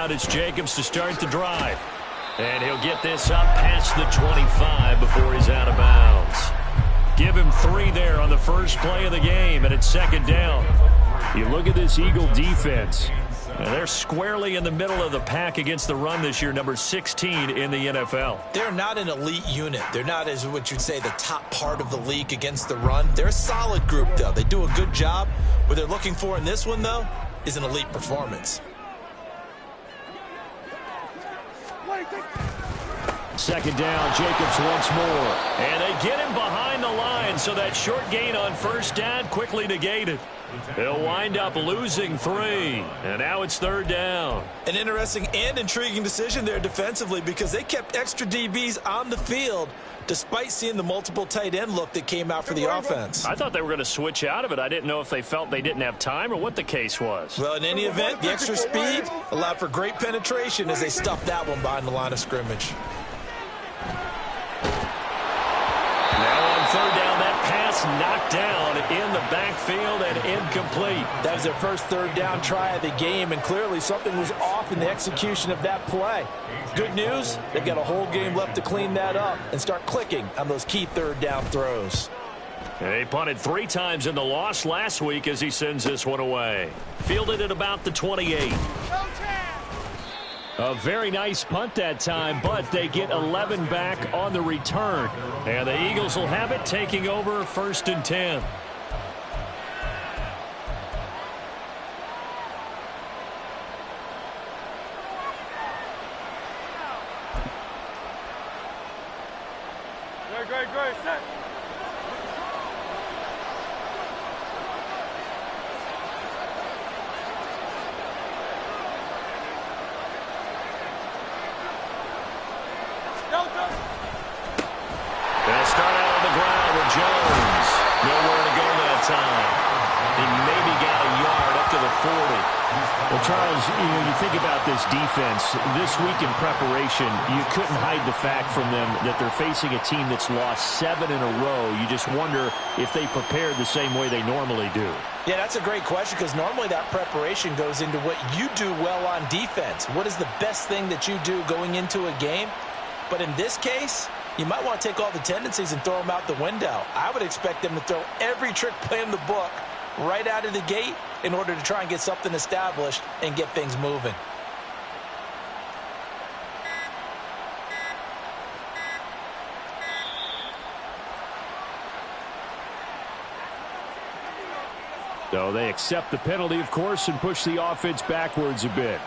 ground. It's Jacobs to start the drive. And he'll get this up past the 25 before he's out of bounds. Give him 3 there on the first play of the game, and it's second down. You look at this Eagle defense. They're squarely in the middle of the pack against the run this year, number 16 in the NFL. They're not an elite unit. They're not, as what you'd say, the top part of the league against the run. They're a solid group, though. They do a good job. What they're looking for in this one, though, is an elite performance. Second down, Jacobs once more. And they get him behind the line, so that short gain on first down quickly negated. They'll wind up losing 3, and now it's third down. An interesting and intriguing decision there defensively because they kept extra DBs on the field despite seeing the multiple tight end look that came out for the offense. I thought they were going to switch out of it. I didn't know if they felt they didn't have time or what the case was. Well, in any event, the extra speed allowed for great penetration as they stuffed that one behind the line of scrimmage. Now on third down, that pass knocked down in the backfield and incomplete. That was their first third down try of the game, and clearly something was off in the execution of that play. Good news, they've got a whole game left to clean that up and start clicking on those key third down throws. They punted 3 times in the loss last week as he sends this one away. Fielded at about the 28. A very nice punt that time, but they get 11 back on the return. And the Eagles will have it, taking over first and 10. Great, set. They'll start out on the ground with Jones. Nowhere to go that time. He maybe got a yard up to the 40. Well, Charles, you think about this defense. This week in preparation, you couldn't hide the fact from them that they're facing a team that's lost 7 in a row. You just wonder if they prepared the same way they normally do. Yeah, that's a great question because normally that preparation goes into what you do well on defense. What is the best thing that you do going into a game? But in this case, you might want to take all the tendencies and throw them out the window. I would expect them to throw every trick play in the book right out of the gate in order to try and get something established and get things moving. So they accept the penalty, of course, and push the offense backwards a bit.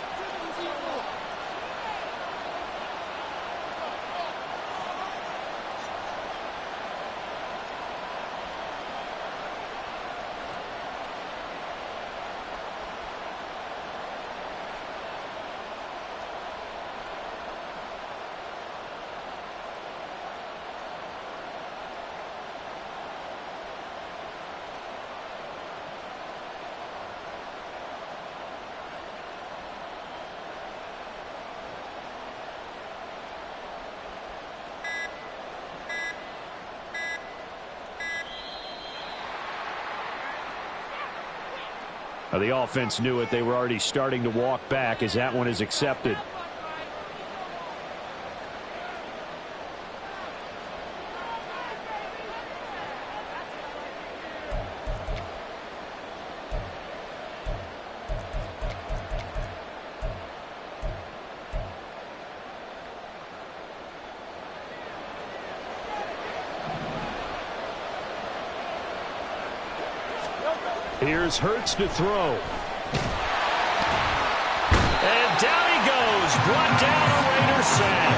The offense knew it. They were already starting to walk back as that one is accepted. Here's Hurts to throw. And down he goes. Brought down a Raider sack.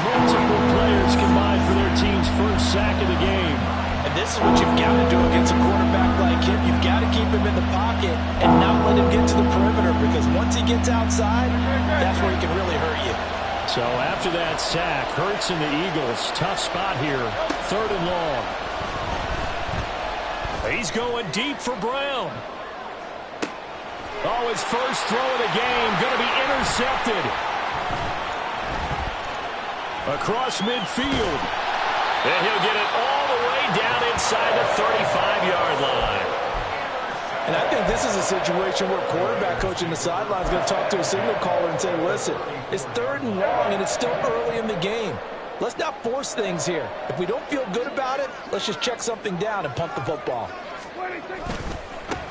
Multiple players combined for their team's first sack of the game. And this is what you've got to do against a quarterback like him. You've got to keep him in the pocket and not let him get to the perimeter because once he gets outside, that's where he can really hurt you. So after that sack, Hurts and the Eagles, tough spot here. 3rd and long. He's going deep for Brown. Oh, his first throw of the game going to be intercepted. Across midfield. And he'll get it all the way down inside the 35-yard line. And I think this is a situation where quarterback coach in the sideline is going to talk to a signal caller and say, listen, it's 3rd and long, and it's still early in the game. Let's not force things here. If we don't feel good about it, let's just check something down and punt the football.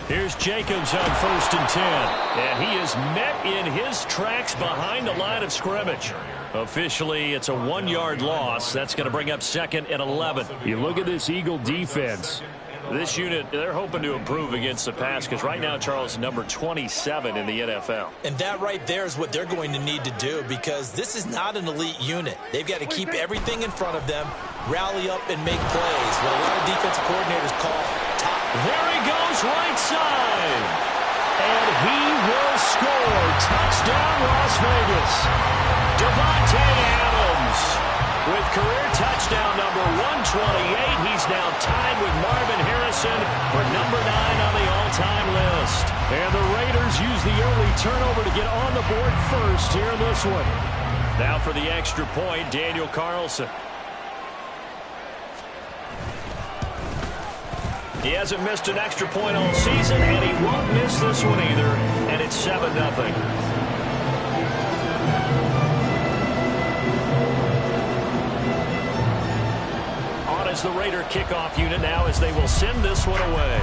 Here's Jacobs on 1st and 10. And he is met in his tracks behind the line of scrimmage. Officially, it's a 1-yard loss. That's going to bring up 2nd and 11. You look at this Eagle defense. This unit, they're hoping to improve against the pass because right now, Charles, number 27 in the NFL. And that right there is what they're going to need to do because this is not an elite unit. They've got to keep everything in front of them, rally up, and make plays. What a lot of defensive coordinators call top. There he goes, right side. And he will score. Touchdown, Las Vegas. Davante Adams. With career touchdown number 128, he's now tied with Marvin Harrison for number 9 on the all-time list. And the Raiders use the early turnover to get on the board first here in this one. Now for the extra point, Daniel Carlson. He hasn't missed an extra point all season, and he won't miss this one either, and it's 7-0. As the Raider kickoff unit now as they will send this one away.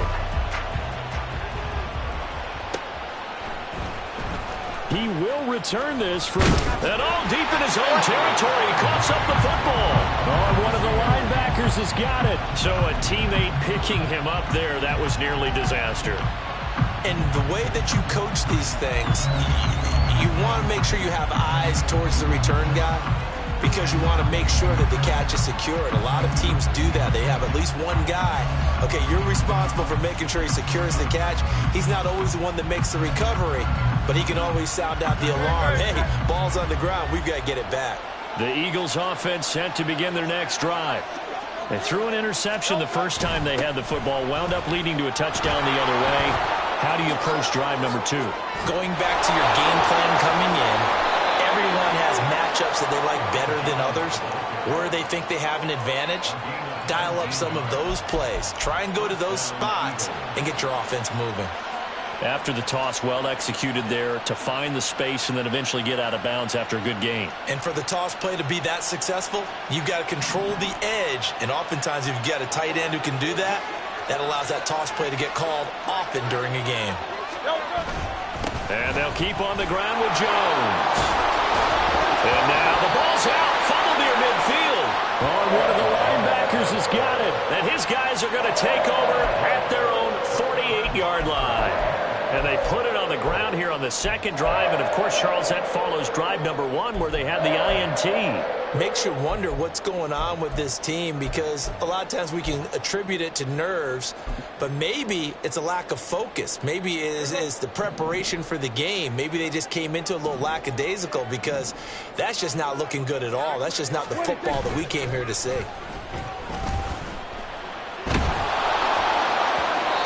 He will return this from... And all deep in his own territory. He coughs up the football. Oh, and one of the linebackers has got it. So a teammate picking him up there, that was nearly disaster. And the way that you coach these things, you want to make sure you have eyes towards the return guy, because you want to make sure that the catch is secure. And a lot of teams do that. They have at least one guy. Okay, you're responsible for making sure he secures the catch. He's not always the one that makes the recovery, but he can always sound out the alarm. Hey, ball's on the ground. We've got to get it back. The Eagles offense set to begin their next drive. They threw an interception the first time they had the football, wound up leading to a touchdown the other way. How do you approach drive number 2? Going back to your game plan coming in, everyone has matchups that they like better than others, where they think they have an advantage. Dial up some of those plays. Try and go to those spots and get your offense moving. After the toss, well executed there to find the space and then eventually get out of bounds after a good gain. And for the toss play to be that successful, you've got to control the edge. And oftentimes if you've got a tight end who can do that, that allows that toss play to get called often during a game. And they'll keep on the ground with Jones. And now the ball's out. Fumble near midfield. Oh, and one of the linebackers has got it. And his guys are going to take over at their own 48-yard line. And they put it on the ground here on the second drive. And, of course, Charles, that follows drive number 1 where they had the INT. Makes you wonder what's going on with this team, because a lot of times we can attribute it to nerves, but maybe it's a lack of focus. Maybe it is the preparation for the game. Maybe they just came into a little lackadaisical, because that's just not looking good at all. That's just not the football that we came here to see.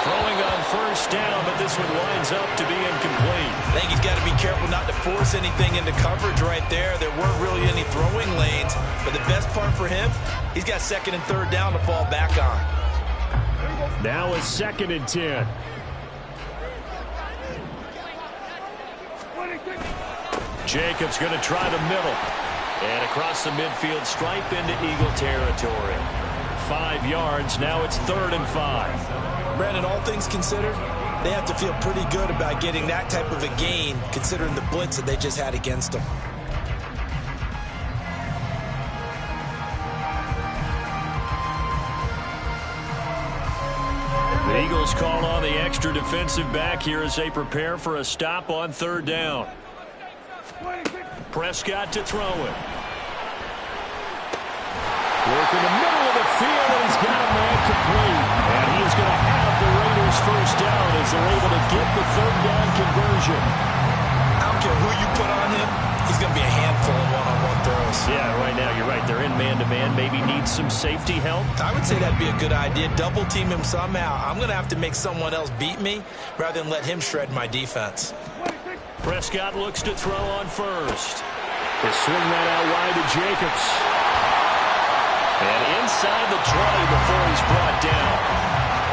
Throwing on first down, but this one winds up to be incomplete. I think he's got to be careful not to force anything into coverage right there. There weren't really any throwing lanes, but the best part for him, he's got 2nd and 3rd down to fall back on. Now a 2nd and 10. Jacobs going to try the middle. And across the midfield stripe into Eagle territory. 5 yards, now it's 3rd and 5. Brandon, all things considered, they have to feel pretty good about getting that type of a gain, considering the blitz that they just had against them. The Eagles call on the extra defensive back here as they prepare for a stop on 3rd down. Prescott to throw it. Work in the middle of the field, and he's got a man complete. And he is going to have the Raiders first down as they're able to get the 3rd down conversion. I don't care who you put on him, he's going to be a handful of one-on-one throws. Yeah, right now you're right. They're in man-to-man. Maybe need some safety help. I would say that'd be a good idea. Double team him somehow. I'm going to have to make someone else beat me rather than let him shred my defense. Prescott looks to throw on first. They swing that out wide to Jacobs. And inside the 20 before he's brought down.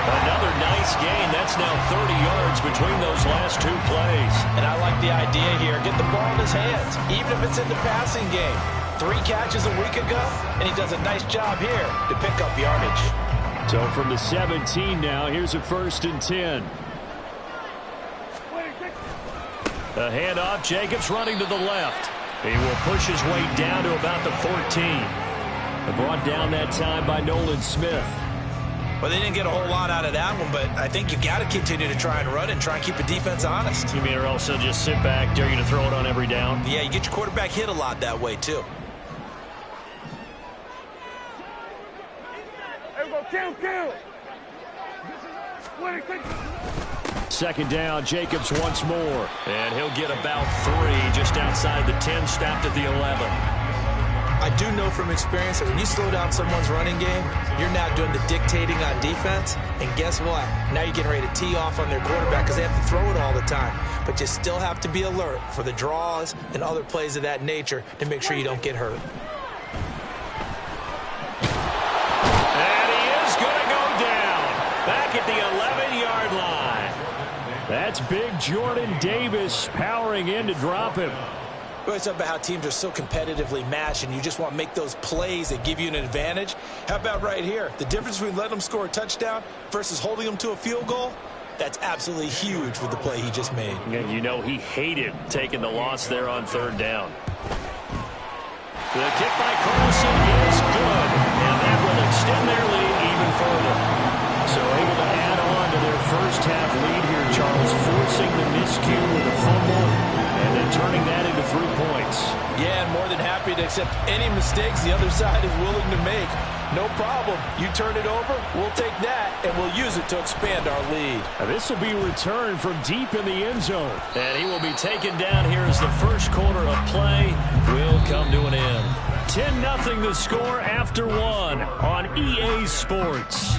Another nice gain. That's now 30 yards between those last 2 plays. And I like the idea here. Get the ball in his hands, even if it's in the passing game. 3 catches a week ago, and he does a nice job here to pick up yardage. So from the 17 now, here's a 1st and 10. A handoff. Jacobs running to the left. He will push his way down to about the 14. Brought down that time by Nolan Smith. Well, they didn't get a whole lot out of that one, but I think you got to continue to try and run and try and keep the defense honest. You mean, or also just sit back, dare you to throw it on every down? Yeah, you get your quarterback hit a lot that way, too. Kill. 2nd down, Jacobs once more. And he'll get about 3 just outside the 10, stopped at the 11. I do know from experience that when you slow down someone's running game, you're now doing the dictating on defense. And guess what? Now you're getting ready to tee off on their quarterback because they have to throw it all the time. But you still have to be alert for the draws and other plays of that nature to make sure you don't get hurt. And he is going to go down back at the 11-yard line. That's big Jordan Davis powering in to drop him. We always talk about how teams are so competitively matched and you just want to make those plays that give you an advantage. How about right here? The difference between letting them score a touchdown versus holding them to a field goal, that's absolutely huge with the play he just made. And you know he hated taking the loss there on 3rd down. The kick by Carlson is good, and that will extend their lead even further. So able to add on to their first half lead here, Charles, forcing the miscue with a fumble and then turning that into 3 points. Yeah, and more than happy to accept any mistakes the other side is willing to make. No problem. You turn it over, we'll take that, and we'll use it to expand our lead. This will be returned from deep in the end zone. And he will be taken down here as the first quarter of play will come to an end. 10-0 the score after 1 on EA Sports.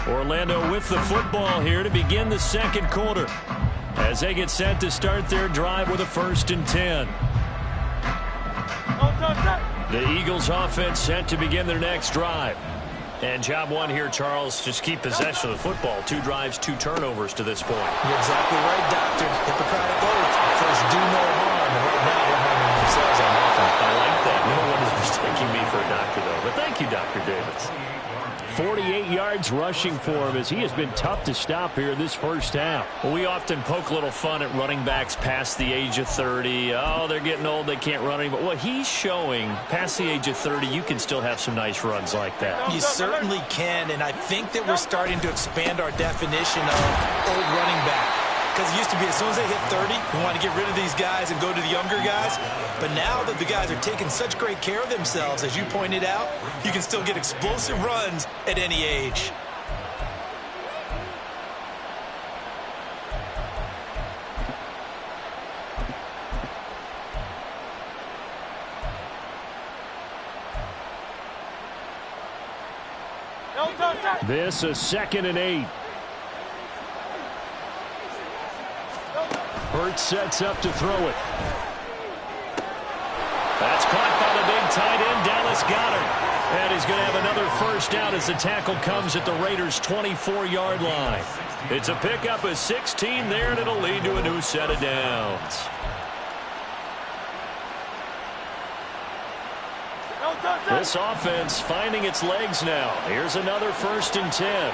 Orlando with the football here to begin the 2nd quarter as they get set to start their drive with a 1st and 10. The Eagles offense set to begin their next drive. And job 1 here, Charles, just keep possession of the football. 2 drives, 2 turnovers to this point. You're exactly right, Doctor. Hippocratic oath. First, do no harm. And right now, they're harming themselves on offense. I like that. No one is mistaking me for a doctor, though. But thank you, Dr. Davis. 48 yards rushing for him as he has been tough to stop here in this first half. Well, we often poke a little fun at running backs past the age of 30. Oh, they're getting old, they can't run anymore. Well, he's showing past the age of 30, you can still have some nice runs like that. You certainly can, and I think that we're starting to expand our definition of old running back. Because it used to be as soon as they hit 30, we want to get rid of these guys and go to the younger guys. But now that the guys are taking such great care of themselves, as you pointed out, you can still get explosive runs at any age. This a 2nd and 8. Hurts sets up to throw it. That's caught by the big tight end, Dallas Goedert. And he's going to have another 1st down as the tackle comes at the Raiders' 24-yard line. It's a pickup of 16 there, and it'll lead to a new set of downs. This offense finding its legs now. Here's another 1st and 10.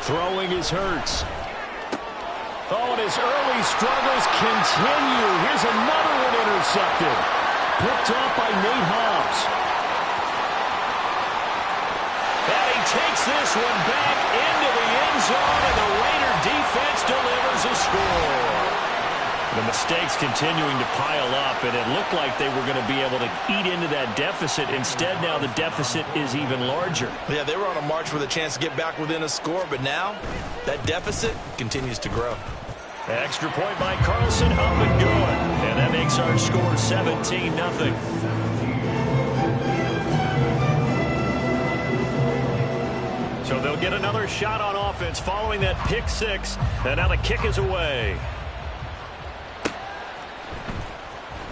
Throwing is Hurts. Oh, and his early struggles continue. Here's another one intercepted. Picked off by Nate Hobbs. And he takes this one back into the end zone, and the Raider defense delivers a score. The mistakes continuing to pile up, and it looked like they were going to be able to eat into that deficit. Instead, now the deficit is even larger. Yeah, they were on a march with a chance to get back within a score, but now that deficit continues to grow. Extra point by Carlson, up and good. And that makes our score 17-0. So they'll get another shot on offense following that pick 6. And now the kick is away.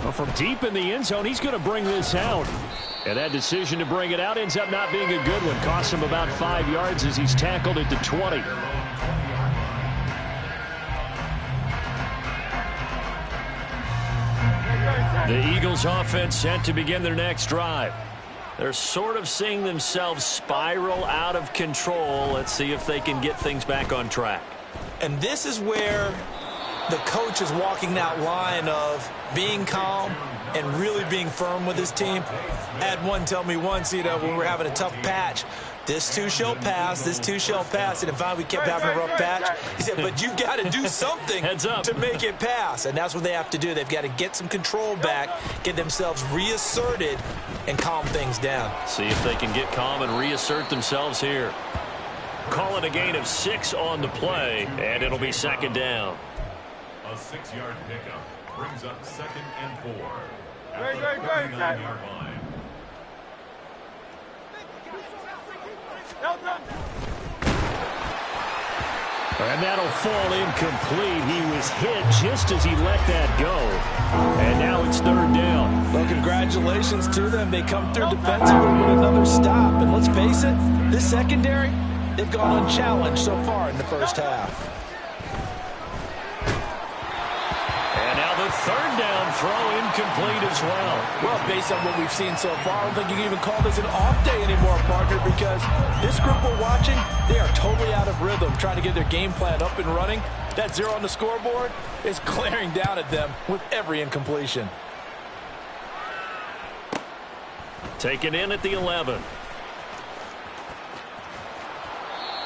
Well, from deep in the end zone, he's going to bring this out. And that decision to bring it out ends up not being a good one. Costs him about 5 yards as he's tackled at the 20. The Eagles offense set to begin their next drive. They're sort of seeing themselves spiral out of control. Let's see if they can get things back on track. And this is where the coach is walking that line of being calm and really being firm with his team. I had one tell me once, when we were having a tough patch, this too shall pass, this too shall pass. And finally we kept having a rough patch. He said, but you've got to do something to make it pass. And that's what they have to do. They've got to get some control back, get themselves reasserted, and calm things down. See if they can get calm and reassert themselves here. Call it a gain of 6 on the play, and it'll be second down. A 6-yard pickup brings up 2nd and 4 at the 39-yard line. And that'll fall incomplete. He was hit just as he let that go. And now it's 3rd down. Well, congratulations to them. They come through defensively with another stop. And let's face it, this secondary, they've gone unchallenged so far in the first half. And now the 3rd down throw incomplete as well. Well, based on what we've seen so far, I don't think you can even call this an off day anymore, partner, because this group we're watching, they are totally out of rhythm, trying to get their game plan up and running. That 0 on the scoreboard is glaring down at them with every incompletion. Taken in at the 11.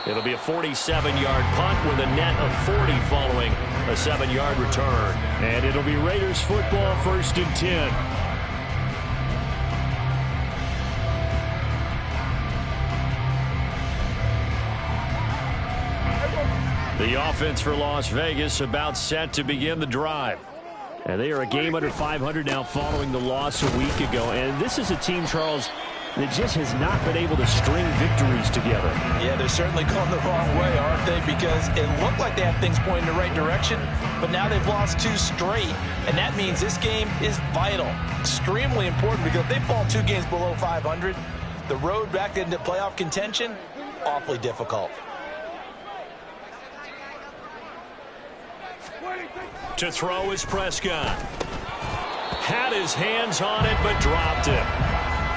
It'll be a 47-yard punt with a net of 40 following a 7-yard return. And it'll be Raiders football, 1st and 10. The offense for Las Vegas about set to begin the drive. And they are a game under 500 now following the loss a week ago. And this is a team, Charles, that just has not been able to string victories together. Yeah, they're certainly going the wrong way, aren't they? Because it looked like they have things pointing in the right direction, but now they've lost 2 straight, and that means this game is vital, extremely important, because if they fall 2 games below 500, the road back into playoff contention, awfully difficult. To throw is Prescott. Had his hands on it, but dropped it.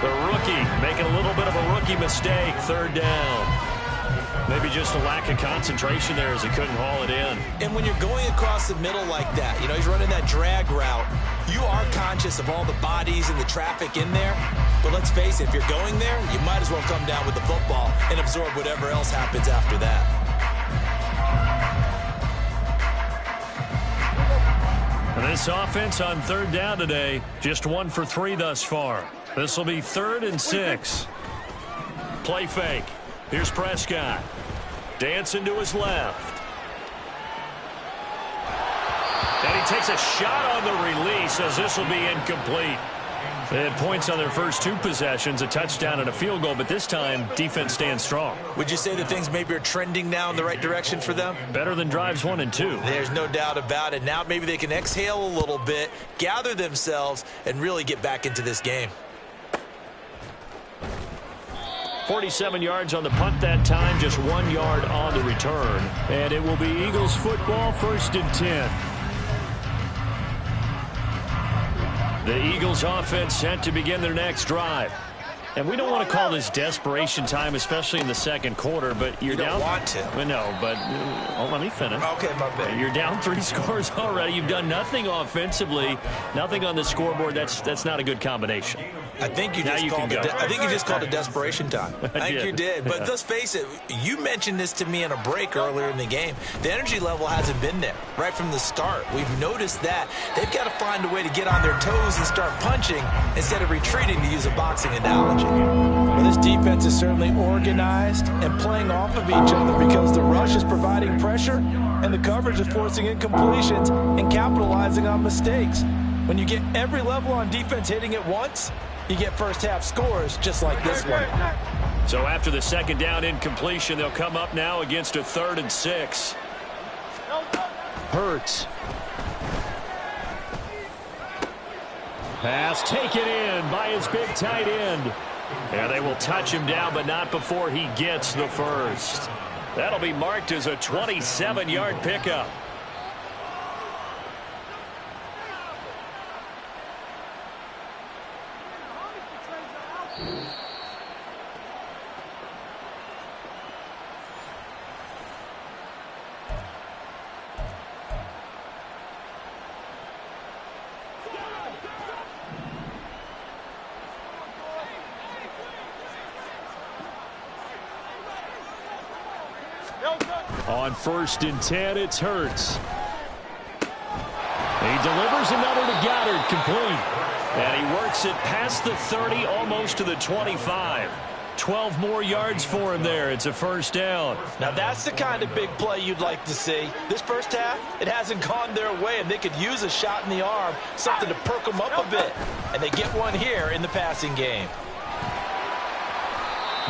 The rookie making a little bit of a rookie mistake. 3rd down. Maybe just a lack of concentration there as he couldn't haul it in. And when you're going across the middle like that, he's running that drag route, you are conscious of all the bodies and the traffic in there. But let's face it, if you're going there, you might as well come down with the football and absorb whatever else happens after that. And this offense on 3rd down today, just 1 for 3 thus far. This will be 3rd and 6. Play fake. Here's Prescott. Dancing to his left. And he takes a shot on the release as this will be incomplete. They had points on their first 2 possessions, a touchdown and a field goal, but this time, defense stands strong. Would you say that things maybe are trending now in the right direction for them? Better than drives 1 and 2. There's no doubt about it. Now maybe they can exhale a little bit, gather themselves, and really get back into this game. 47 yards on the punt that time, just 1 yard on the return. And it will be Eagles football, 1st and 10. The Eagles offense set to begin their next drive. And we don't want to call this desperation time, especially in the 2nd quarter, but you're down. You don't want to. Well, no, but let me finish. Okay, my bad. You're down 3 scores already. You've done nothing offensively, nothing on the scoreboard. That's not a good combination. I think you just called it desperation time. I think you did. But let's face it, you mentioned this to me in a break earlier in the game. The energy level hasn't been there right from the start. We've noticed that. They've got to find a way to get on their toes and start punching instead of retreating, to use a boxing analogy. Well, this defense is certainly organized and playing off of each other because the rush is providing pressure and the coverage is forcing incompletions and capitalizing on mistakes. When you get every level on defense hitting at once, you get first half scores just like this one. So after the 2nd down incompletion, they'll come up now against a 3rd and 6. Hurts. Pass taken in by his big tight end. And they will touch him down, but not before he gets the first. That'll be marked as a 27-yard pickup. On 1st and 10, it's Hurts. He delivers another to Goddard, complete. And he works it past the 30, almost to the 25. 12 more yards for him there. It's a first down. Now that's the kind of big play you'd like to see. This first half, it hasn't gone their way, and they could use a shot in the arm, something to perk them up a bit. And they get one here in the passing game.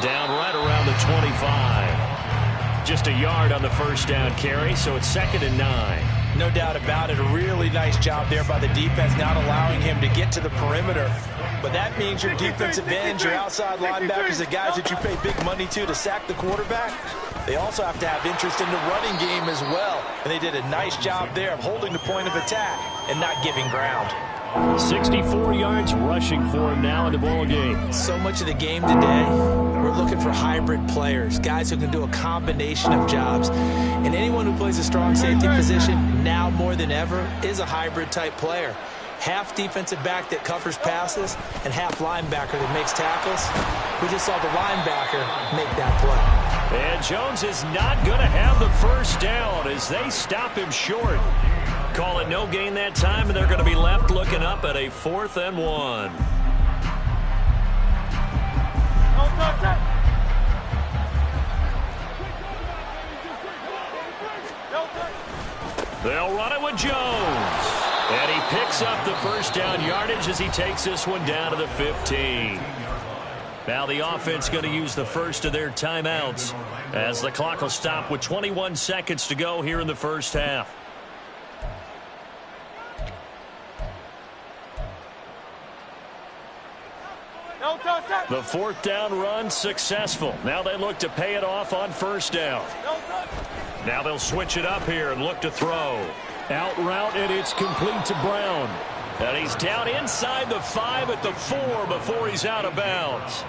Down right around the 25. Just a yard on the first down carry, so it's 2nd and 9. No doubt about it. A really nice job there by the defense, not allowing him to get to the perimeter. But that means your defensive ends, your outside linebackers, the guys that you pay big money to sack the quarterback, they also have to have interest in the running game as well. And they did a nice job there of holding the point of attack and not giving ground. 64 yards rushing for him now in the ball game. So much of the game today, we're looking for hybrid players, guys who can do a combination of jobs. And anyone who plays a strong safety position, now more than ever, is a hybrid type player. Half defensive back that covers passes and half linebacker that makes tackles. We just saw the linebacker make that play. And Jones is not going to have the first down as they stop him short. Call it no gain that time, and they're going to be left looking up at a 4th and 1. They'll run it with Jones. And he picks up the first down yardage as he takes this one down to the 15. Now the offense going to use the first of their timeouts as the clock will stop with 21 seconds to go here in the first half. The 4th down run successful. Now they look to pay it off on first down. Now they'll switch it up here and look to throw. Out route, and it's complete to Brown. And he's down inside the 5 at the 4 before he's out of bounds.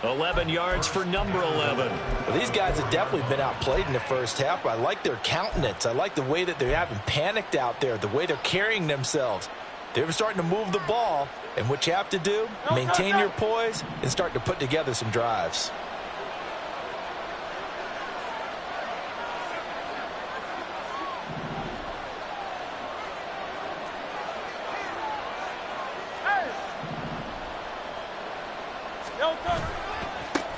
11 yards for number 11. Well, these guys have definitely been outplayed in the first half. I like their countenance. I like the way that they haven't panicked out there, the way they're carrying themselves. They're starting to move the ball, and what you have to do, maintain your poise and start to put together some drives.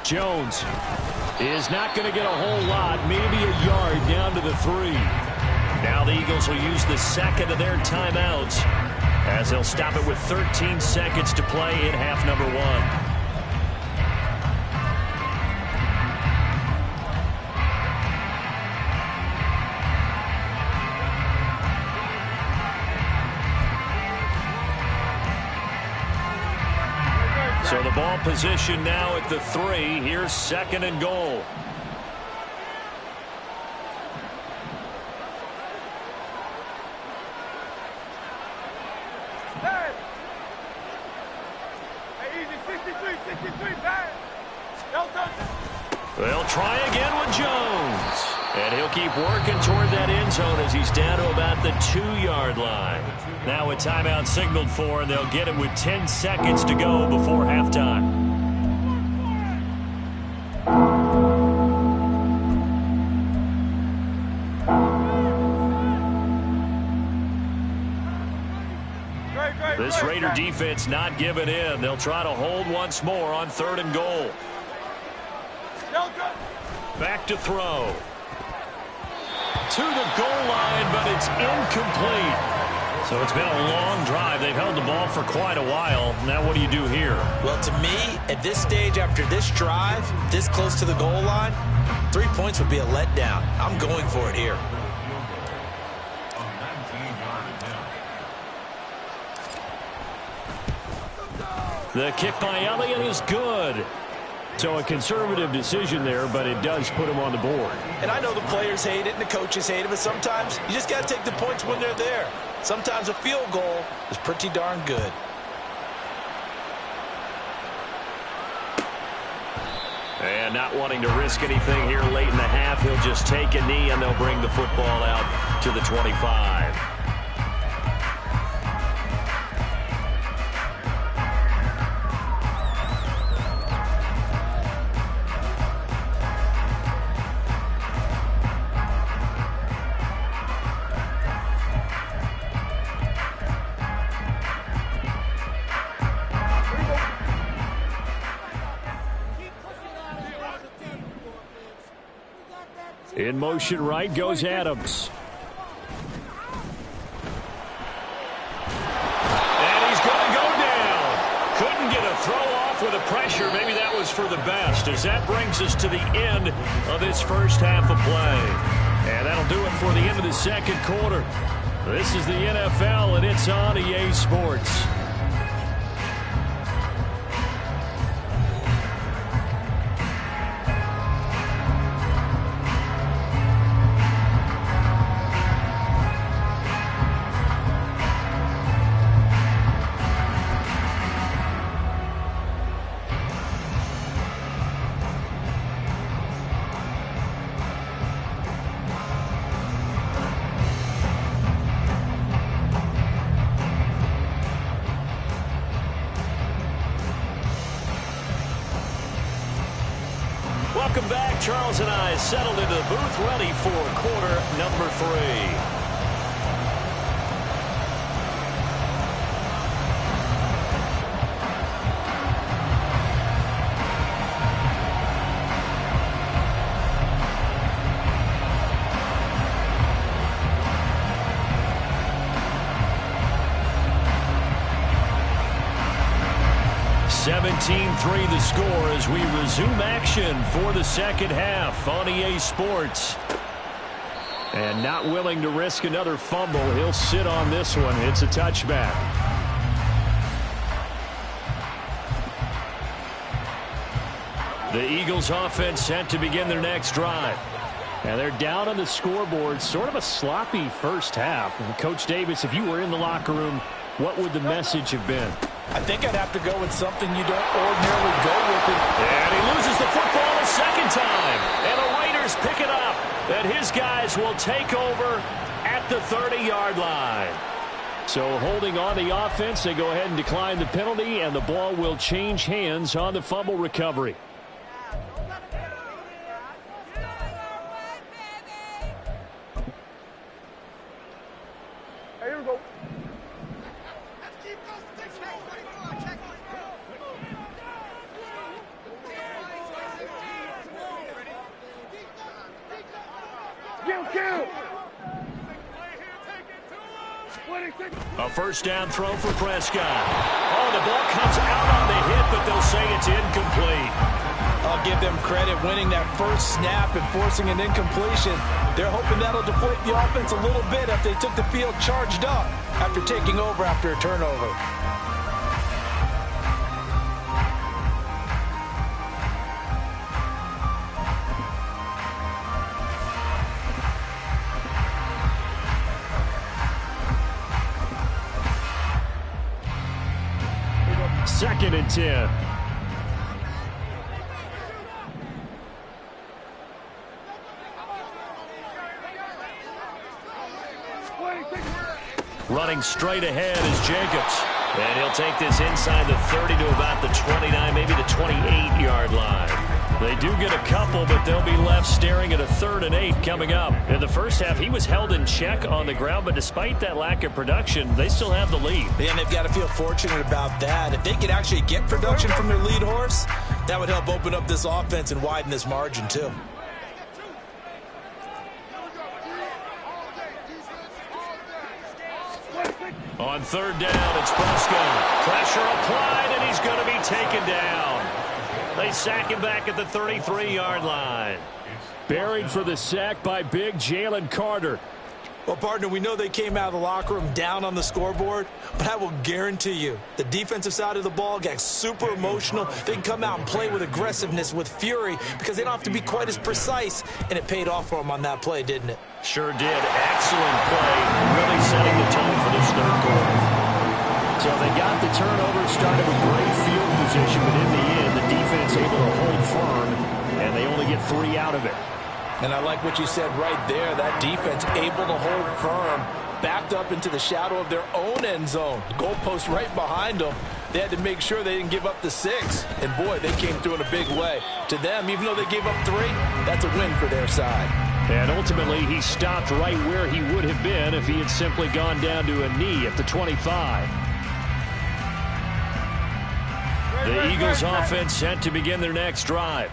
Jones is not going to get a whole lot, maybe a yard down to the 3. Now the Eagles will use the second of their timeouts as they'll stop it with 13 seconds to play in half number 1. So the ball position now at the 3. Here's 2nd and goal. They'll try again with Jones. And he'll keep working toward that end zone as he's down to about the 2-yard line. Now a timeout signaled for, and they'll get it with 10 seconds to go before halftime. This Raider defense not giving in. They'll try to hold once more on 3rd and goal. Back to throw. To the goal line, but it's incomplete. So it's been a long drive. They've held the ball for quite a while. Now what do you do here? Well, to me, at this stage, after this drive, this close to the goal line, 3 points would be a letdown. I'm going for it here. The kick by Elliott is good. So a conservative decision there, but it does put him on the board. And I know the players hate it and the coaches hate it, but sometimes you just got to take the points when they're there. Sometimes a field goal is pretty darn good. And not wanting to risk anything here late in the half, he'll just take a knee and they'll bring the football out to the 25. In motion right goes Adams. And he's going to go down. Couldn't get a throw off with the pressure. Maybe that was for the best, as that brings us to the end of this first half of play. And that'll do it for the end of the second quarter. This is the NFL, and it's on EA Sports. Welcome back. Charles and I settled into the booth, ready for quarter number 3. (17-3) the score as we resume action for the second half on EA Sports. And not willing to risk another fumble. He'll sit on this one. It's a touchback. The Eagles offense set to begin their next drive. And they're down on the scoreboard. Sort of a sloppy first half. And Coach Davis, if you were in the locker room, what would the message have been? I think I'd have to go with something you don't ordinarily go with it. And he loses the football a second time. And the Raiders pick it up. And his guys will take over at the 30-yard line. So holding on the offense, they go ahead and decline the penalty, and the ball will change hands on the fumble recovery. Here we go. A first down throw for Prescott. Oh, the ball comes out on the hit, but they'll say it's incomplete. I'll give them credit winning that first snap and forcing an incompletion. They're hoping that'll deflate the offense a little bit after they took the field charged up after taking over after a turnover. Second and 10. Running straight ahead is Jacobs. And he'll take this inside the 30 to about the 29, maybe the 28-yard line. They do get a couple, but they'll be left staring at a 3rd and 8 coming up. In the first half, he was held in check on the ground, but despite that lack of production, they still have the lead. And they've got to feel fortunate about that. If they could actually get production from their lead horse, that would help open up this offense and widen this margin too. On 3rd down, it's Prescott. Pressure applied, and he's going to be taken down. They sack him back at the 33-yard line. Buried for the sack by big Jalen Carter. Well, partner, we know they came out of the locker room down on the scoreboard, but I will guarantee you the defensive side of the ball got super emotional. They can come out and play with aggressiveness, with fury, because they don't have to be quite as precise, and it paid off for them on that play, didn't it? Sure did. Excellent play, really setting the tone for this third quarter. So they got the turnover, started with great field position, but in the end, the defense able to hold firm, and they only get 3 out of it. And I like what you said right there. That defense able to hold firm, backed up into the shadow of their own end zone. The goalpost right behind them. They had to make sure they didn't give up the 6. And, boy, they came through in a big way. To them, even though they gave up 3, that's a win for their side. And ultimately, he stopped right where he would have been if he had simply gone down to a knee at the 25. The Eagles offense set to begin their next drive.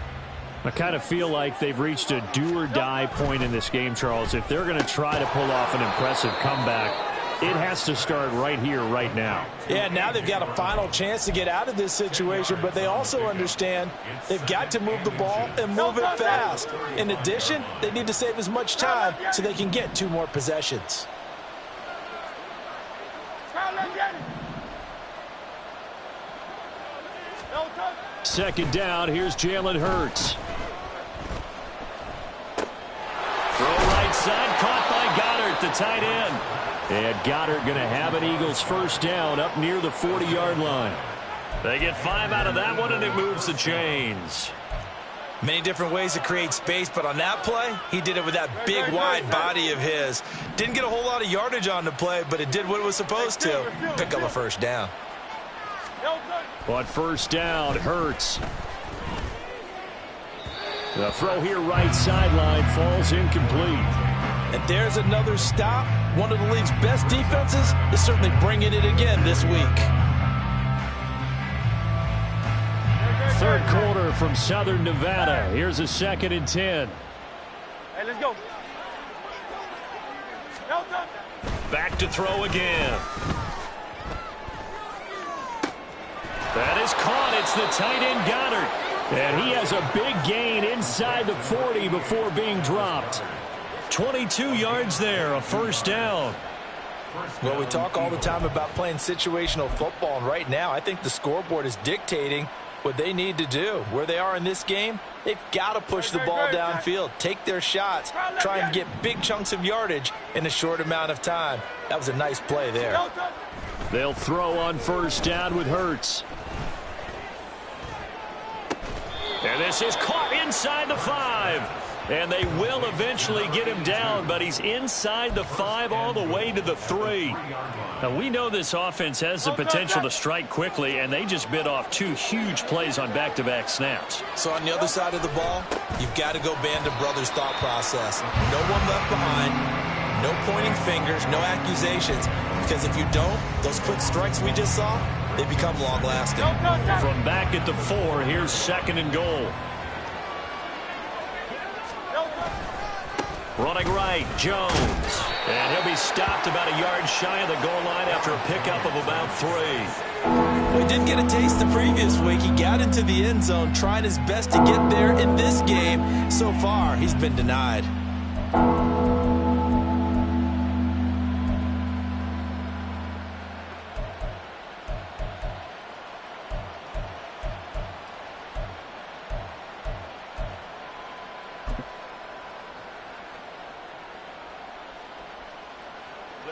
I kind of feel like they've reached a do-or-die point in this game, Charles. If they're going to try to pull off an impressive comeback, it has to start right here, right now. Yeah, now they've got a final chance to get out of this situation, but they also understand they've got to move the ball and move it fast. In addition, they need to save as much time so they can get 2 more possessions. Second down, here's Jalen Hurts. Throw right side, caught by Goddard, the tight end. And Goddard going to have an Eagles first down up near the 40-yard line. They get 5 out of that one, and it moves the chains. Many different ways to create space, but on that play, he did it with that big, wide body of his. Didn't get a whole lot of yardage on the play, but it did what it was supposed to. Pick up a first down. On first down, Hurts. The throw here right sideline falls incomplete. And there's another stop. One of the league's best defenses is certainly bringing it again this week. Third quarter from Southern Nevada. Here's a 2nd and 10. Hey, let's go. Back to throw again. That is caught. It's the tight end Goddard. And he has a big gain inside the 40 before being dropped. 22 yards there, a first down. Well, we talk all the time about playing situational football, and right now I think the scoreboard is dictating what they need to do. Where they are in this game, they've got to push the ball downfield, take their shots, try and get big chunks of yardage in a short amount of time. That was a nice play there. They'll throw on first down with Hurts. And this is caught inside the 5. And they will eventually get him down, but he's inside the 5 all the way to the 3. Now, we know this offense has the potential to strike quickly, and they just bit off 2 huge plays on back-to-back snaps. So on the other side of the ball, you've got to go band of brothers thought process. No one left behind, no pointing fingers, no accusations. Because if you don't, those quick strikes we just saw, they become long-lasting. From back at the 4, here's 2nd and goal. Running right, Jones. And he'll be stopped about a yard shy of the goal line after a pickup of about 3. Well, he did get a taste the previous week. He got into the end zone, trying his best to get there in this game. So far, he's been denied.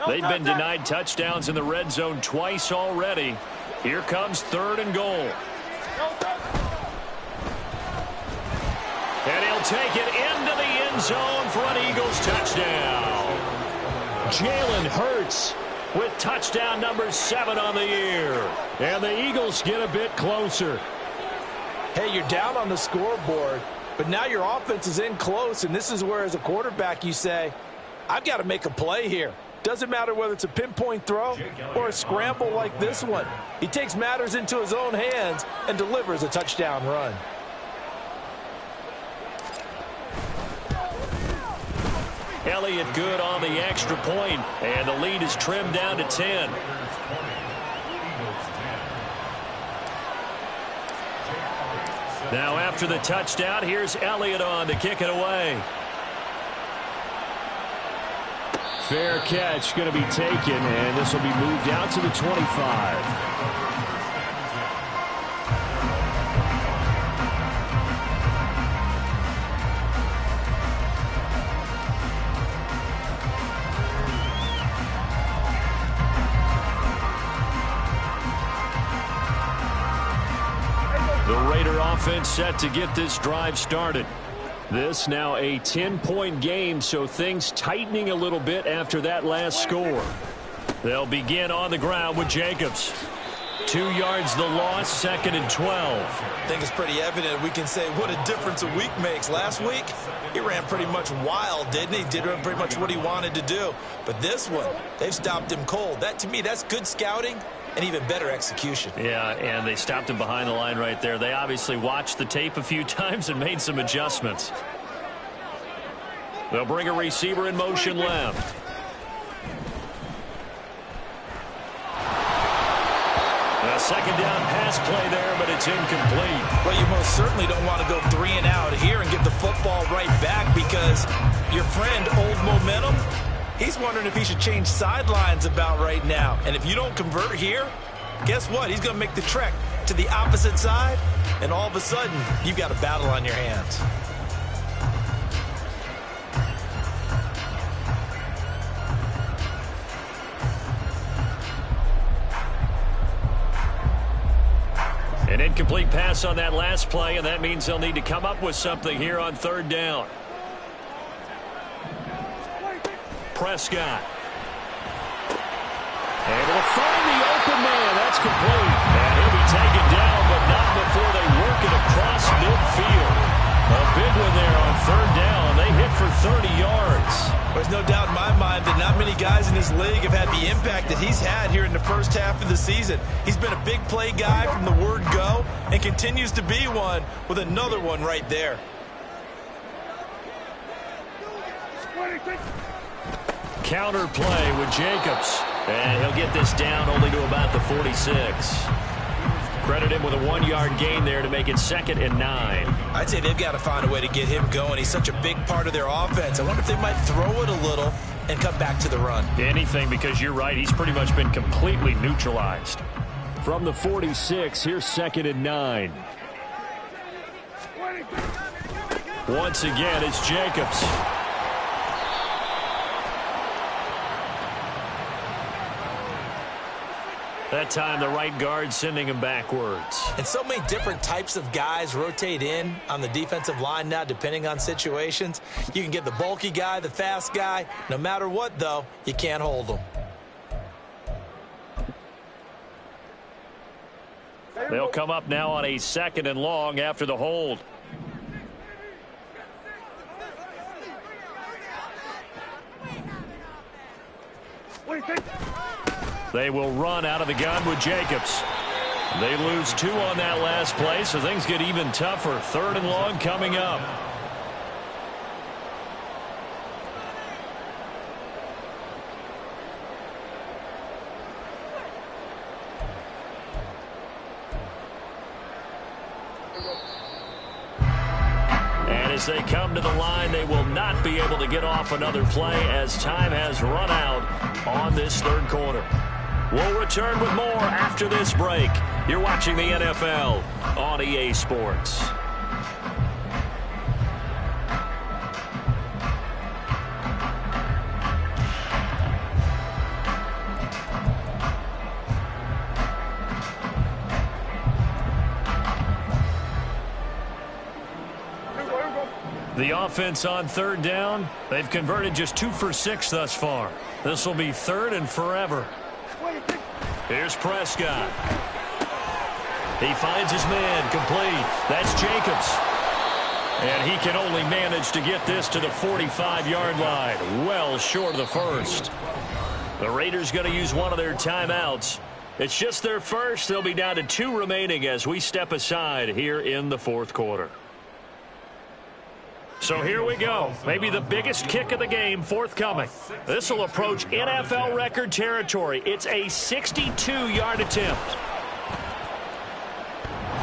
They've been denied touchdowns in the red zone twice already. Here comes 3rd and goal. And he'll take it into the end zone for an Eagles touchdown. Jalen Hurts with touchdown number 7 on the year. And the Eagles get a bit closer. Hey, you're down on the scoreboard, but now your offense is in close, and this is where, as a quarterback, you say, I've got to make a play here. Doesn't matter whether it's a pinpoint throw or a scramble like this one. He takes matters into his own hands and delivers a touchdown run. Elliott good on the extra point, and the lead is trimmed down to 10. Now after the touchdown, here's Elliott on to kick it away. Fair catch going to be taken, and this will be moved out to the 25. The Raider offense set to get this drive started. This now a 10-point game, so things tightening a little bit after that last score. They'll begin on the ground with Jacobs. 2 yards the loss, 2nd and 12. I think it's pretty evident. We can say what a difference a week makes. Last week, he ran pretty much wild, didn't he? Did pretty much what he wanted to do. But this one, they've stopped him cold. That, to me, that's good scouting and even better execution. Yeah, and they stopped him behind the line right there. They obviously watched the tape a few times and made some adjustments. They'll bring a receiver in motion left. A second down pass play there, but it's incomplete. Well, you most certainly don't want to go 3 and out here and give the football right back, because your friend, Old Momentum, he's wondering if he should change sidelines about right now. And if you don't convert here, guess what? He's going to make the trek to the opposite side, and all of a sudden, you've got a battle on your hands. An incomplete pass on that last play, and that means they'll need to come up with something here on 3rd down. Prescott. Able to find the open man. That's complete. And he'll be taken down, but not before they work it across midfield. A big one there on 3rd down. They hit for 30 yards. There's no doubt in my mind that not many guys in this league have had the impact that he's had here in the first half of the season. He's been a big play guy from the word go and continues to be one with another one right there. Counter play with Jacobs. And he'll get this down only to about the 46. Credit him with a 1-yard gain there to make it 2nd and 9. I'd say they've got to find a way to get him going. He's such a big part of their offense. I wonder if they might throw it a little and come back to the run. Anything, because you're right. He's pretty much been completely neutralized. From the 46, here's 2nd and 9. Once again, it's Jacobs. That time, the right guard sending him backwards. And so many different types of guys rotate in on the defensive line now, depending on situations. You can get the bulky guy, the fast guy. No matter what, though, you can't hold them. They'll come up now on a 2nd and long after the hold. They will run out of the gun with Jacobs. They lose 2 on that last play, so things get even tougher. 3rd and long coming up. And as they come to the line, they will not be able to get off another play as time has run out on this 3rd quarter. We'll return with more after this break. You're watching the NFL on EA Sports. The offense on 3rd down, they've converted just 2 for 6 thus far. This will be 3rd and forever. Here's Prescott. He finds his man, complete. That's Jacobs. And he can only manage to get this to the 45-yard line, well short of the 1st. The Raiders going to use one of their timeouts. It's just their first. They'll be down to 2 remaining as we step aside here in the 4th quarter. So here we go. Maybe the biggest kick of the game forthcoming. This will approach NFL record territory. It's a 62-yard attempt.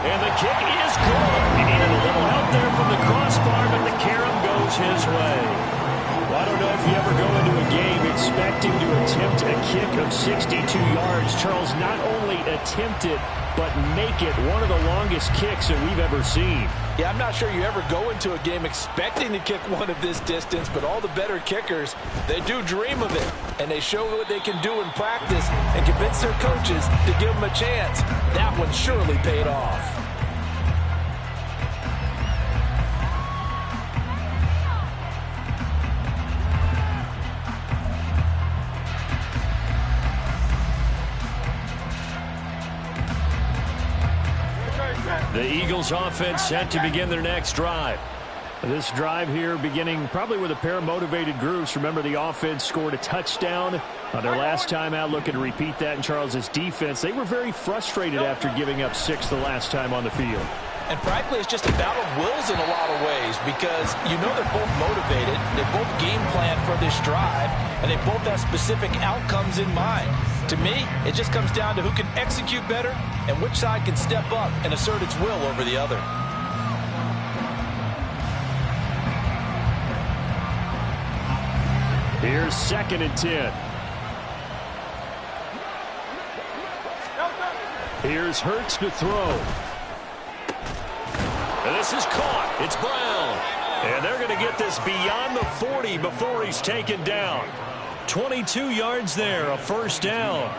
And the kick is good. He needed a little help there from the crossbar, but the carom goes his way. I don't know if you ever go into a game expecting to attempt a kick of 62 yards. Charles, not only attempt it, but make it one of the longest kicks that we've ever seen. Yeah, I'm not sure you ever go into a game expecting to kick one of this distance, but all the better kickers, they do dream of it, and they show what they can do in practice and convince their coaches to give them a chance. That one surely paid off. The Eagles offense set to begin their next drive. This drive here beginning probably with a pair of motivated groups. Remember, the offense scored a touchdown on their last time out, looking to repeat that in Charles's defense. They were very frustrated after giving up 6 the last time on the field. And frankly, it's just a battle of wills in a lot of ways because you know they're both motivated, they both game plan for this drive, and they both have specific outcomes in mind. To me, it just comes down to who can execute better and which side can step up and assert its will over the other. Here's 2nd and 10. Here's Hurts to throw. And this is caught. It's Brown. And they're going to get this beyond the 40 before he's taken down. 22 yards there, a first down.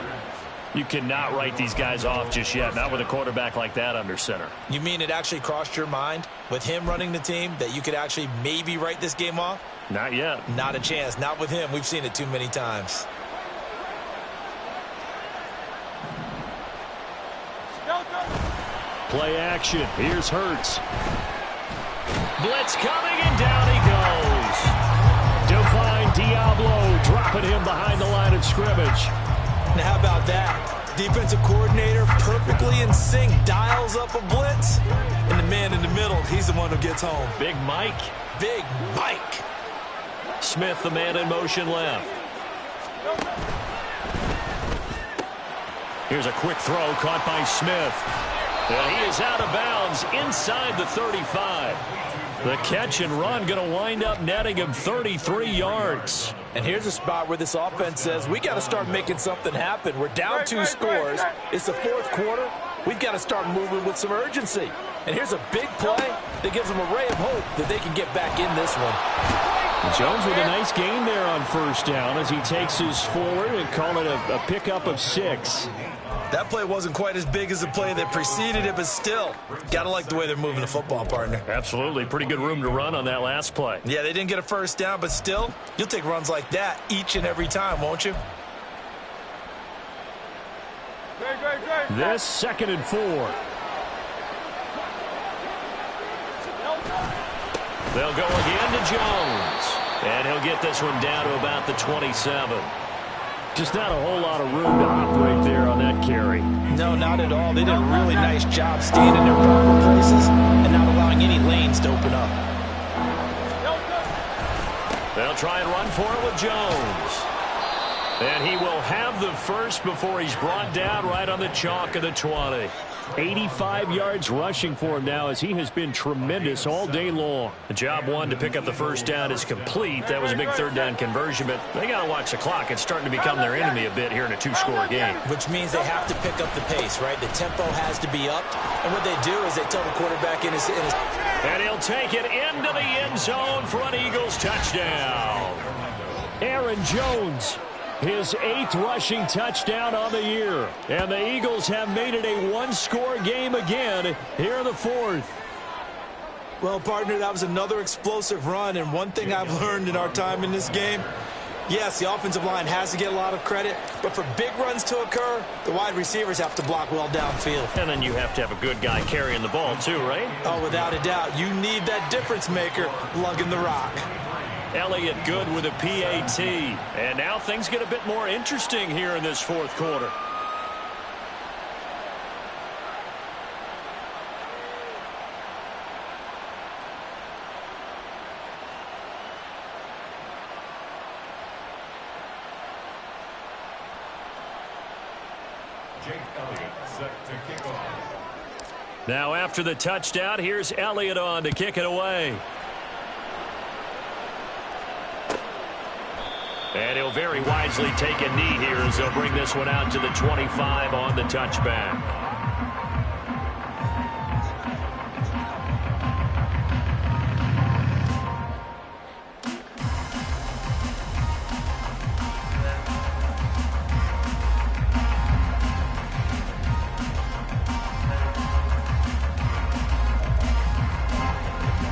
You cannot write these guys off just yet, not with a quarterback like that under center. You mean it actually crossed your mind with him running the team that you could actually maybe write this game off? Not yet. Not a chance. Not with him. We've seen it too many times. Play action. Here's Hurts. Blitz coming, and down he goes. Divine Diablo dropping him behind the line of scrimmage. Now how about that? Defensive coordinator perfectly in sync, dials up a blitz, and the man in the middle, he's the one who gets home. Big Mike. Big Mike. Smith, the man in motion left. Here's a quick throw caught by Smith. And he is out of bounds inside the 35. The catch and run going to wind up netting him 33 yards. And here's a spot where this offense says, we got to start making something happen. We're down 2 scores. It's the 4th quarter. We've got to start moving with some urgency. And here's a big play that gives them a ray of hope that they can get back in this one. Jones with a nice gain there on first down as he takes his forward and call it a pickup of 6. That play wasn't quite as big as the play that preceded it, but still, got to like the way they're moving the football, partner. Absolutely. Pretty good room to run on that last play. Yeah, they didn't get a first down, but still, you'll take runs like that each and every time, won't you? This 2nd and 4. They'll go again to Jones. And he'll get this one down to about the 27. Just not a whole lot of room to operate there on that carry. No, not at all. They did a really nice job staying in their proper places and not allowing any lanes to open up. They'll try and run for it with Jones. And he will have the first before he's brought down right on the chalk of the 20. 85 yards rushing for him now as he has been tremendous all day long. The job one to pick up the first down is complete. That was a big 3rd down conversion, but they got to watch the clock. It's starting to become their enemy a bit here in a 2-score game. Which means they have to pick up the pace, right? The tempo has to be up. And what they do is they tell the quarterback in his... And he'll take it into the end zone for an Eagles touchdown. Aaron Jones, his 8th rushing touchdown on the year. And the Eagles have made it a 1-score game again here in the 4th. Well, partner, that was another explosive run. And one thing I've learned in our time in this game, yes, the offensive line has to get a lot of credit. But for big runs to occur, the wide receivers have to block well downfield. And then you have to have a good guy carrying the ball too, right? Oh, without a doubt. You need that difference maker lugging the rock. Elliott good with a PAT. And now things get a bit more interesting here in this 4th quarter. Jake Elliott set to kick off. Now after the touchdown, here's Elliott on to kick it away. And he'll very wisely take a knee here as they'll bring this one out to the 25 on the touchback.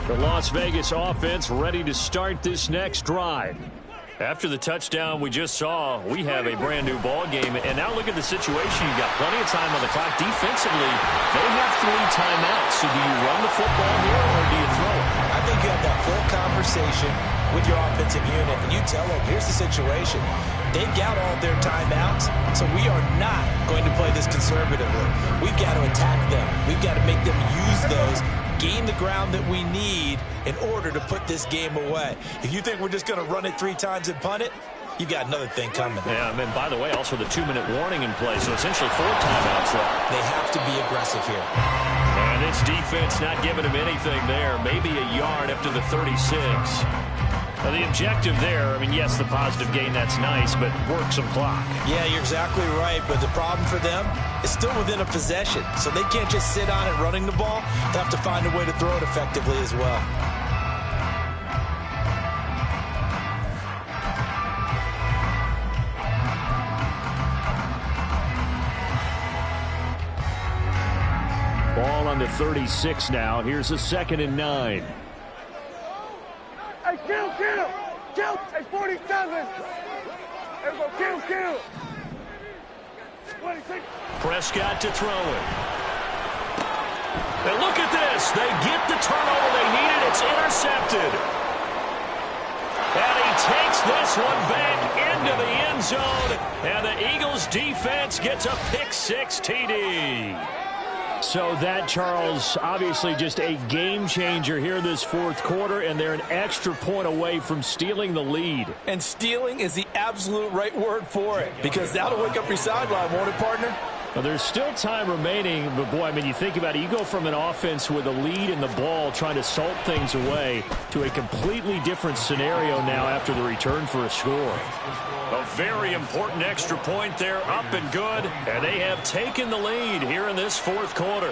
The Las Vegas offense ready to start this next drive. After the touchdown we just saw, we have a brand new ball game. And now look at the situation. You've got plenty of time on the clock. Defensively, they have 3 timeouts. So do you run the football here or do you throw it? I think you have that full conversation with your offensive unit, and you tell them, here's the situation. They've got all their timeouts, so we are not going to play this conservatively. We've got to attack them. We've got to make them use those, gain the ground that we need in order to put this game away. If you think we're just going to run it 3 times and punt it, you've got another thing coming. Yeah, and by the way, also the 2-minute warning in play, so essentially 4 timeouts left. They have to be aggressive here. And this defense not giving him anything there. Maybe a yard up to the 36. Now, the objective there, I mean, yes, the positive gain, that's nice, but work some clock. Yeah, you're exactly right, but the problem for them is still within a possession, so they can't just sit on it running the ball. They have to find a way to throw it effectively as well. Ball on the 36 now. Here's a 2nd and 9. Hey, kill! Hey, 47! Hey, go, kill! 26. Prescott to throw it. And look at this. They get the turnover they needed. It's intercepted. And he takes this one back into the end zone. And the Eagles defense gets a pick-6 TD. So that, Charles, obviously just a game changer here this 4th quarter, and they're an extra point away from stealing the lead. And stealing is the absolute right word for it, because that'll wake up your sideline, won't it, partner? Well, there's still time remaining, but boy, I mean, you think about it, you go from an offense with a lead in the ball trying to salt things away to a completely different scenario now after the return for a score. A very important extra point there, up and good, and they have taken the lead here in this 4th quarter.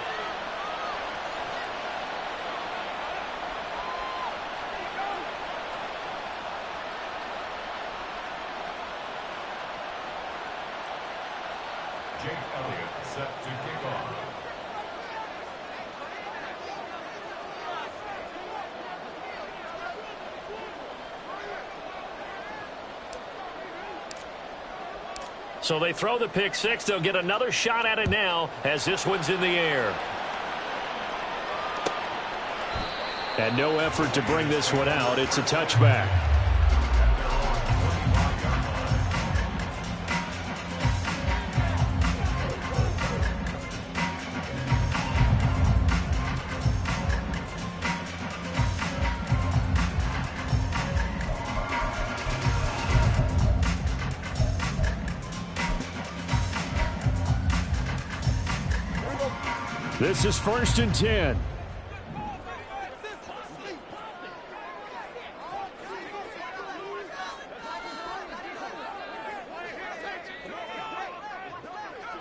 Jake Elliott set to kick off. So they throw the pick-6. They'll get another shot at it now as this one's in the air. And no effort to bring this one out. It's a touchback. This is 1st and 10.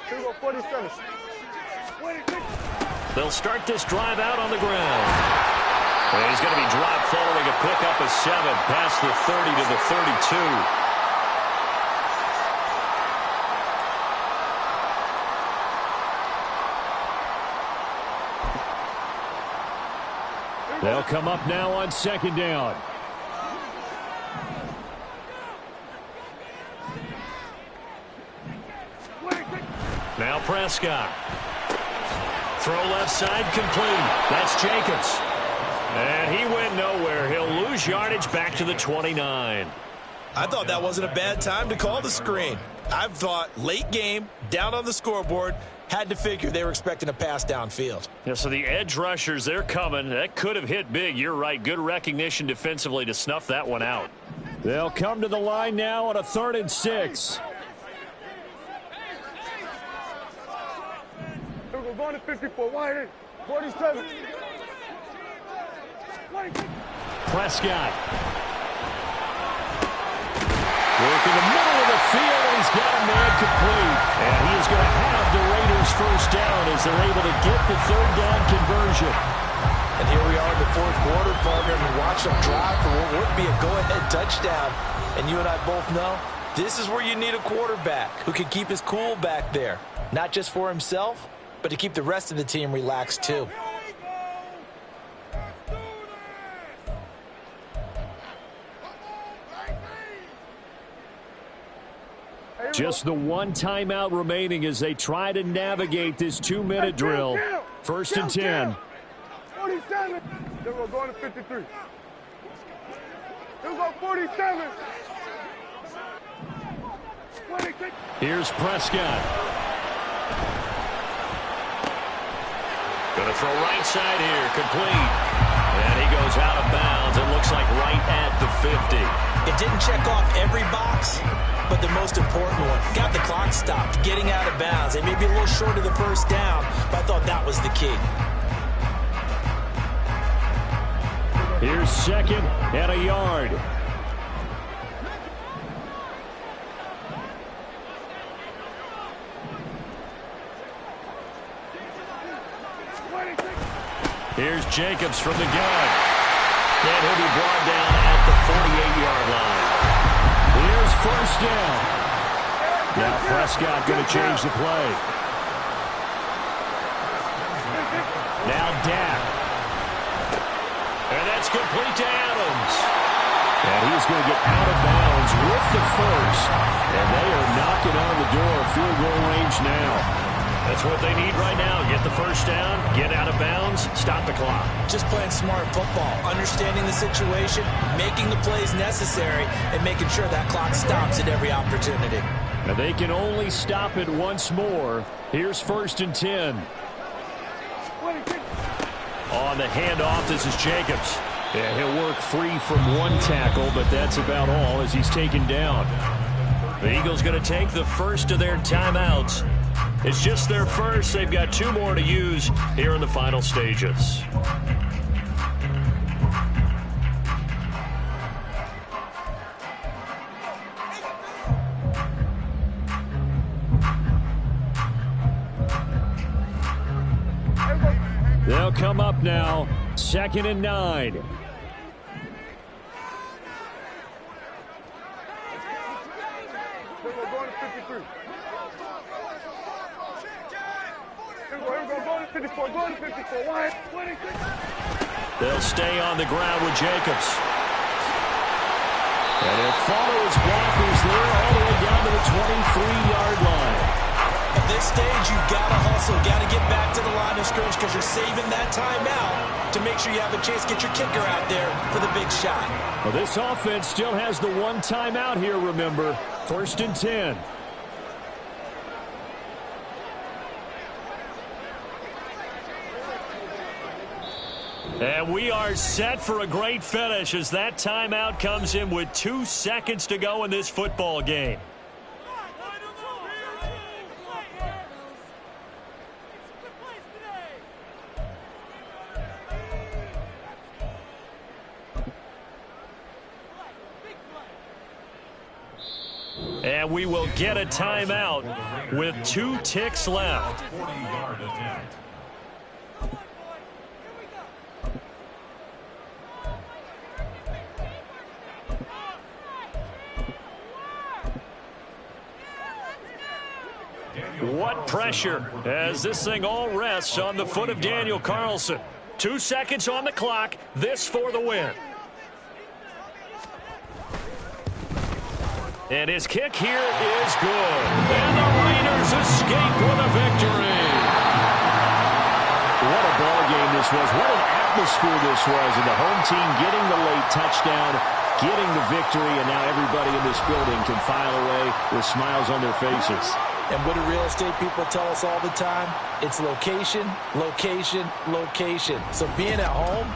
Here we go, 47. They'll start this drive out on the ground. And he's going to be dropped following a pickup of 7 past the 30 to the 32. They'll come up now on 2nd down. Now Prescott. Throw left side complete. That's Jacobs. And he went nowhere. He'll lose yardage back to the 29. I thought that wasn't a bad time to call the screen. I thought late game, down on the scoreboard, had to figure they were expecting a pass downfield. Yeah, so the edge rushers, they're coming. That could have hit big. You're right. Good recognition defensively to snuff that one out. They'll come to the line now on a 3rd and 6. Here we go, going to 54. Wide in. 47. Prescott. Working the middle of the field, and he's got a man complete. And he is going to have the Raiders first down as they're able to get the third down conversion. And here we are in the fourth quarter, partner, and watch them drive for what would be a go-ahead touchdown. And you and I both know this is where you need a quarterback who can keep his cool back there. Not just for himself, but to keep the rest of the team relaxed too. Just the one timeout remaining as they try to navigate this 2-minute drill. First and 10. 47. Then we're going to 53. Then we go 47. 26. Here's Prescott. Going to throw right side here, complete. And he goes out of bounds. It looks like right at the 50. It didn't check off every box, but the most important one. Got the clock stopped, getting out of bounds. It may be a little short of the first down, but I thought that was the key. Here's second and a yard. Here's Jacobs from the gun. And he'll be brought down at the 48-yard line. Here's first down. Now Prescott going to change the play. Now Dak. And that's complete to Adams. And he's going to get out of bounds with the first. And they are knocking on the door of field goal range now. That's what they need right now. Get the first down, get out of bounds, stop the clock. Just playing smart football, understanding the situation, making the plays necessary, and making sure that clock stops at every opportunity. Now they can only stop it once more. Here's first and 10. On the handoff, this is Jacobs. Yeah, he'll work free from one tackle, but that's about all as he's taken down. The Eagles going to take the first of their timeouts. It's just their first. They've got 2 more to use here in the final stages. They'll come up now, 2nd and 9. Then we're going to 53. We're going to 54. Going to 54. Why? 26. They'll stay on the ground with Jacobs. And he'll follow his blockers there all the way down to the 23-yard line. At this stage, you've got to hustle, got to get back to the line of scrimmage because you're saving that timeout to make sure you have a chance to get your kicker out there for the big shot. Well, this offense still has the one timeout here, remember. First and 10. And we are set for a great finish as that timeout comes in with 2 seconds to go in this football game. And we will get a timeout with 2 ticks left. 40-yard attempt. What pressure as this thing all rests on the foot of Daniel Carlson. 2 seconds on the clock. This for the win. And his kick here is good. And the Raiders escape with a victory. What a ball game this was. What an atmosphere this was. And the home team getting the late touchdown, getting the victory, and now everybody in this building can file away with smiles on their faces. And what do real estate people tell us all the time? It's location, location, location. So being at home,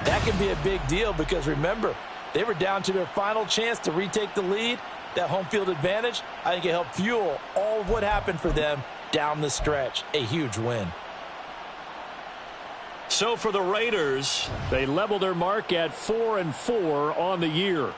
that can be a big deal because remember, they were down to their final chance to retake the lead. That home field advantage, I think it helped fuel all of what happened for them down the stretch. A huge win. So for the Raiders, they level their mark at 4-4 on the year.